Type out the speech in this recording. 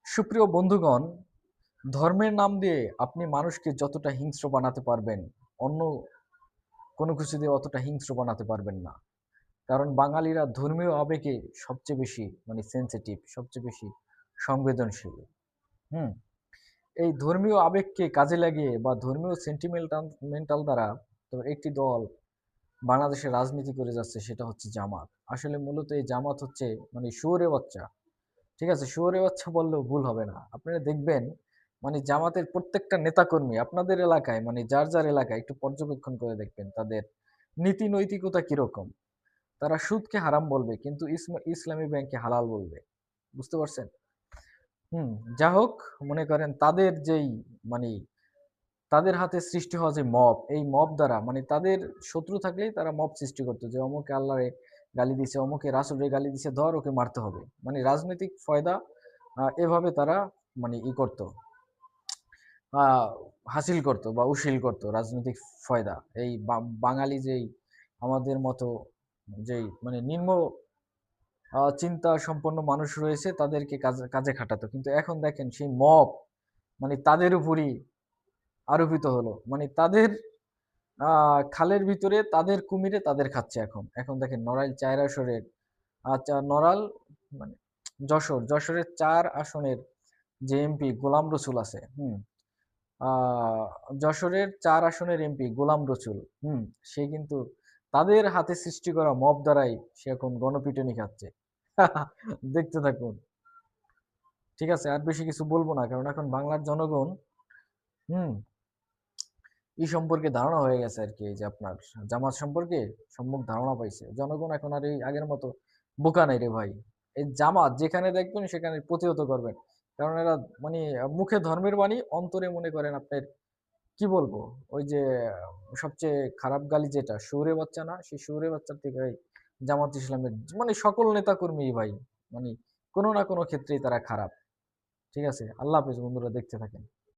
সুপ্রিয় বন্ধুগণ, ধর্মের নাম দিয়ে আপনি মানুষকে যতটা হিংস্র বানাতে পারবেন, অন্য কোনো কিছু দিয়ে অতটা হিংস্র বানাতে পারবেন না। কারণ বাঙালিরা ধর্মীয় আবেগে সবচেয়ে বেশি সেনসিটিভ, সবচেয়ে বেশি সংবেদনশীল। হুম? এই ধর্মীয় আবেগকে কাজে লাগিয়ে বা ধর্মীয় মেন্টাল দ্বারা তো একটি দল বাংলাদেশের রাজনীতি করে যাচ্ছে, সেটা হচ্ছে জামাত। আসলে মূলত এই জামাত হচ্ছে শুয়োরের বাচ্চা। ঠিক আছে? শুয়োরের বাচ্চা বললেও ভুল হবে না। আপনারা দেখবেন জামাতের প্রত্যেকটা নেতাকর্মী আপনাদের এলাকায় যার এলাকায় একটু পর্যবেক্ষণ করে দেখবেন তাদের নীতি নৈতিকতা কিরকম। তারা সুদকে হারাম বলবে কিন্তু ইসলামী ব্যাংককে হালাল বলবে। বুঝতে পারছেন? হুম, যা হোক, মনে করেন তাদের যেই মানে তাদের হাতে সৃষ্টি হওয়া যে মব, এই মব দ্বারা তাদের শত্রু থাকলেই তারা মব সৃষ্টি করতো যে অমুকে আল্লাহরে গালি দিছে, অমুকে রাসূলরে গালি দিছে, ধর ওকে মারতে হবে। রাজনৈতিক ফয়দা এভাবে তারা করত, আ হাসিল করত বা উশিল করত রাজনৈতিক ফয়দা। এই বাঙালি যেই আমাদের মতো যেই নিম্ন চিন্তা সম্পন্ন মানুষ রয়েছে তাদেরকে কাজে কাজে খাটাতো। কিন্তু এখন দেখেন সেই মব তাদের উপরই আরোপিত হলো। তাদের আ খালের ভিতরে তাদের কুমিরে তাদের খাচ্ছে এখন। এখন দেখেন নড়াইল ৪ আসনের নড়াল মানে যশোরের ৪ আসনের যে এমপি গোলাম রসুল আছে, আ যশোরের ৪ আসনের এমপি গোলাম রসুল, সে কিন্তু তাদের হাতে সৃষ্টি করা মব দ্বারাই সে এখন গণপিটুনি খাচ্ছে। দেখতে থাকুন। ঠিক আছে? আর বেশি কিছু বলব না। কারণ এখন বাংলার জনগণ হুম, সম্পর্কে ধারণা হয়ে গেছে আরকি। এই যে আপনার জামাত সম্পর্কে সম্যক ধারণা পাইছে। জনগণ এখন আর এই আগের মতো বোকা নাই রে ভাই। এই জামাত যেখানে দেখবেন সেখানে প্রতিহত করবেন। কারণ এরা মুখে ধর্মের বাণী, অন্তরে মনে করেন আপনার কি বলবো? ওই যে সবচেয়ে খারাপ গালি যেটা, শুয়োরের বাচ্চা না? সেই শুয়োরের বাচ্চার থেকে এই জামাত ইসলামের সকল নেতাকর্মীই ভাই মানে কোনো না কোনো ক্ষেত্রেই তারা খারাপ। ঠিক আছে? আল্লাহ হাফেজ বন্ধুরা, দেখতে থাকেন।